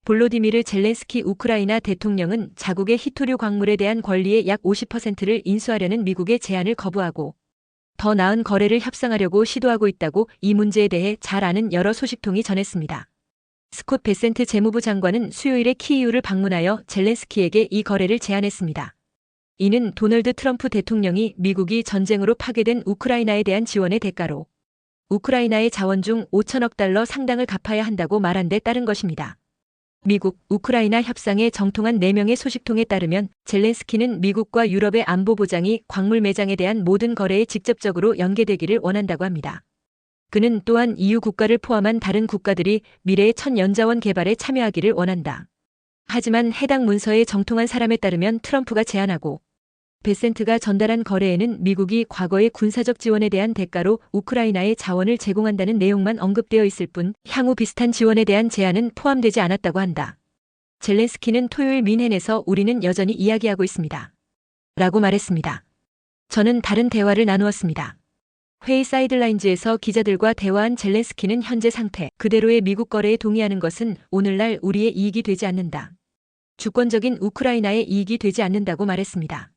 볼로디미르 젤렌스키 우크라이나 대통령은 자국의 히토류 광물에 대한 권리의 약 50%를 인수하려는 미국의 제안을 거부하고 더 나은 거래를 협상하려고 시도하고 있다고 이 문제에 대해 잘 아는 여러 소식통이 전했습니다. 스콧 베센트 재무부 장관은 수요일에 키이우를 방문하여 젤렌스키에게 이 거래를 제안했습니다. 이는 도널드 트럼프 대통령이 미국이 전쟁으로 파괴된 우크라이나에 대한 지원의 대가로 우크라이나의 자원 중 5천억 달러 상당을 갚아야 한다고 말한 데 따른 것입니다. 미국, 우크라이나 협상에 정통한 4명의 소식통에 따르면 젤렌스키는 미국과 유럽의 안보보장이 광물 매장에 대한 모든 거래에 직접적으로 연계되기를 원한다고 합니다. 그는 또한 EU 국가를 포함한 다른 국가들이 미래의 천연자원 개발에 참여하기를 원한다. 하지만 해당 문서에 정통한 사람에 따르면 트럼프가 제안하고 베센트가 전달한 거래에는 미국이 과거의 군사적 지원에 대한 대가로 우크라이나에 자원을 제공한다는 내용만 언급되어 있을 뿐 향후 비슷한 지원에 대한 제안은 포함되지 않았다고 한다. 젤렌스키는 토요일 민헨에서 우리는 여전히 이야기하고 있습니다. 라고 말했습니다. 저는 다른 대화를 나누었습니다. 회의 사이드라인즈에서 기자들과 대화한 젤렌스키는 현재 상태 그대로의 미국 거래에 동의하는 것은 오늘날 우리의 이익이 되지 않는다. 주권적인 우크라이나의 이익이 되지 않는다고 말했습니다.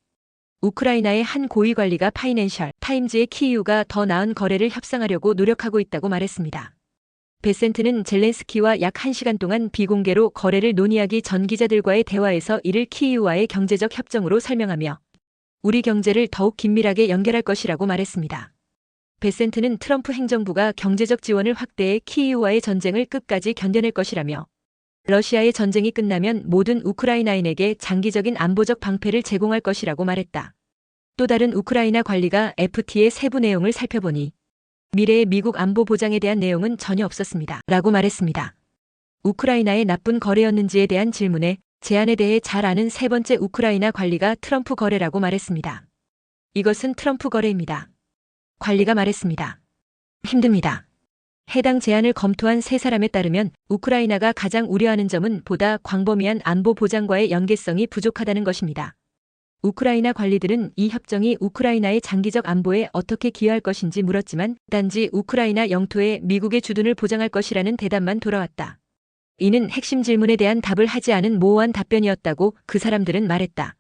우크라이나의 한 고위 관리가 파이낸셜 타임즈의 키이우가 더 나은 거래를 협상하려고 노력하고 있다고 말했습니다. 베센트는 젤렌스키와 약 1시간 동안 비공개로 거래를 논의하기 전 기자들과의 대화에서 이를 키이우와의 경제적 협정으로 설명하며 우리 경제를 더욱 긴밀하게 연결할 것이라고 말했습니다. 베센트는 트럼프 행정부가 경제적 지원을 확대해 키이우와의 전쟁을 끝까지 견뎌낼 것이라며 러시아의 전쟁이 끝나면 모든 우크라이나인에게 장기적인 안보적 방패를 제공할 것이라고 말했다. 또 다른 우크라이나 관리가 FT의 세부 내용을 살펴보니 미래의 미국 안보 보장에 대한 내용은 전혀 없었습니다. 라고 말했습니다. 우크라이나의 나쁜 거래였는지에 대한 질문에 제안에 대해 잘 아는 세 번째 우크라이나 관리가 트럼프 거래라고 말했습니다. 이것은 트럼프 거래입니다. 관리가 말했습니다. 힘듭니다. 해당 제안을 검토한 세 사람에 따르면 우크라이나가 가장 우려하는 점은 보다 광범위한 안보 보장과의 연계성이 부족하다는 것입니다. 우크라이나 관리들은 이 협정이 우크라이나의 장기적 안보에 어떻게 기여할 것인지 물었지만 단지 우크라이나 영토에 미국의 주둔을 보장할 것이라는 대답만 돌아왔다. 이는 핵심 질문에 대한 답을 하지 않은 모호한 답변이었다고 그 사람들은 말했다.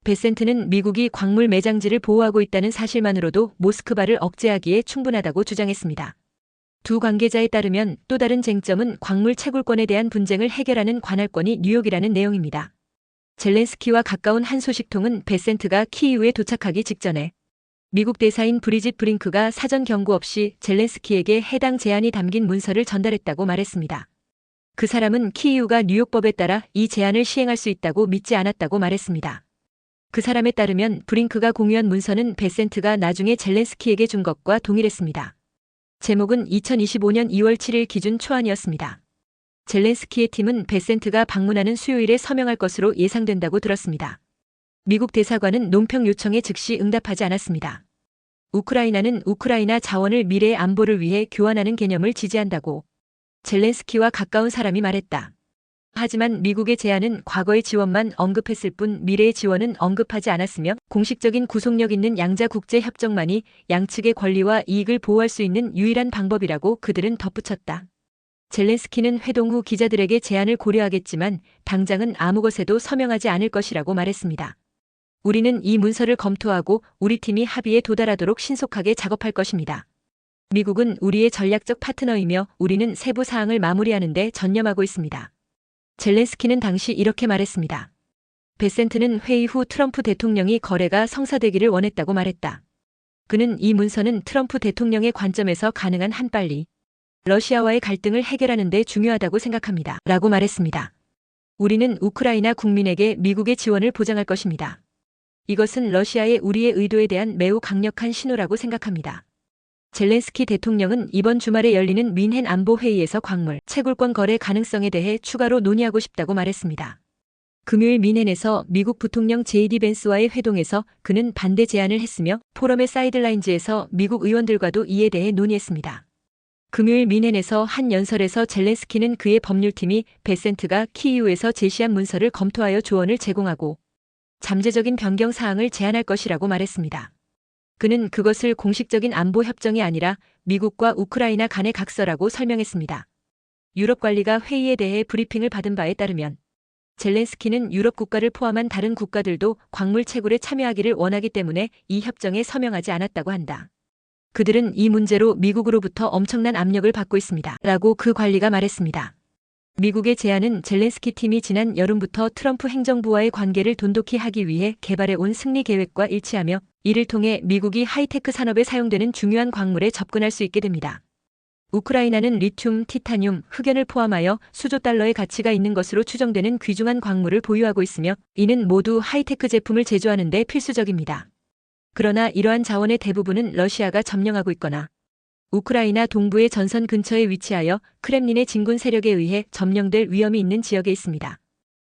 베센트는 미국이 광물 매장지를 보호하고 있다는 사실만으로도 모스크바를 억제하기에 충분하다고 주장했습니다. 두 관계자에 따르면 또 다른 쟁점은 광물 채굴권에 대한 분쟁을 해결하는 관할권이 뉴욕이라는 내용입니다. 젤렌스키와 가까운 한 소식통은 베센트가 키이우에 도착하기 직전에 미국 대사인 브리짓 브링크가 사전 경고 없이 젤렌스키에게 해당 제안이 담긴 문서를 전달했다고 말했습니다. 그 사람은 키이우가 뉴욕법에 따라 이 제안을 시행할 수 있다고 믿지 않았다고 말했습니다. 그 사람에 따르면 브링크가 공유한 문서는 베센트가 나중에 젤렌스키에게 준 것과 동일했습니다. 제목은 2025년 2월 7일 기준 초안이었습니다. 젤렌스키의 팀은 베센트가 방문하는 수요일에 서명할 것으로 예상된다고 들었습니다. 미국 대사관은 논평 요청에 즉시 응답하지 않았습니다. 우크라이나는 우크라이나 자원을 미래의 안보를 위해 교환하는 개념을 지지한다고 젤렌스키와 가까운 사람이 말했다. 하지만 미국의 제안은 과거의 지원만 언급했을 뿐 미래의 지원은 언급하지 않았으며 공식적인 구속력 있는 양자 국제 협정만이 양측의 권리와 이익을 보호할 수 있는 유일한 방법이라고 그들은 덧붙였다. 젤렌스키는 회동 후 기자들에게 제안을 고려하겠지만 당장은 아무 것에도 서명하지 않을 것이라고 말했습니다. 우리는 이 문서를 검토하고 우리 팀이 합의에 도달하도록 신속하게 작업할 것입니다. 미국은 우리의 전략적 파트너이며 우리는 세부 사항을 마무리하는 데 전념하고 있습니다. 젤렌스키는 당시 이렇게 말했습니다. 베센트는 회의 후 트럼프 대통령이 거래가 성사되기를 원했다고 말했다. 그는 이 문서는 트럼프 대통령의 관점에서 가능한 한 빨리 러시아와의 갈등을 해결하는 데 중요하다고 생각합니다. 라고 말했습니다. 우리는 우크라이나 국민에게 미국의 지원을 보장할 것입니다. 이것은 러시아의 우리의 의도에 대한 매우 강력한 신호라고 생각합니다. 젤렌스키 대통령은 이번 주말에 열리는 민헨 안보회의에서 광물, 채굴권 거래 가능성에 대해 추가로 논의하고 싶다고 말했습니다. 금요일 민헨에서 미국 부통령 제이디 벤스와의 회동에서 그는 반대 제안을 했으며 포럼의 사이드라인즈에서 미국 의원들과도 이에 대해 논의했습니다. 금요일 민헨에서 한 연설에서 젤렌스키는 그의 법률팀이 베센트가 키이우에서 제시한 문서를 검토하여 조언을 제공하고 잠재적인 변경 사항을 제안할 것이라고 말했습니다. 그는 그것을 공식적인 안보 협정이 아니라 미국과 우크라이나 간의 각서라고 설명했습니다. 유럽 관리가 회의에 대해 브리핑을 받은 바에 따르면 젤렌스키는 유럽 국가를 포함한 다른 국가들도 광물 채굴에 참여하기를 원하기 때문에 이 협정에 서명하지 않았다고 한다. 그들은 이 문제로 미국으로부터 엄청난 압력을 받고 있습니다. 라고 그 관리가 말했습니다. 미국의 제안은 젤렌스키 팀이 지난 여름부터 트럼프 행정부와의 관계를 돈독히 하기 위해 개발해 온 승리 계획과 일치하며 이를 통해 미국이 하이테크 산업에 사용되는 중요한 광물에 접근할 수 있게 됩니다. 우크라이나는 리튬, 티타늄, 흑연을 포함하여 수조 달러의 가치가 있는 것으로 추정되는 귀중한 광물을 보유하고 있으며 이는 모두 하이테크 제품을 제조하는 데 필수적입니다. 그러나 이러한 자원의 대부분은 러시아가 점령하고 있거나 우크라이나 동부의 전선 근처에 위치하여 크렘린의 진군 세력에 의해 점령될 위험이 있는 지역에 있습니다.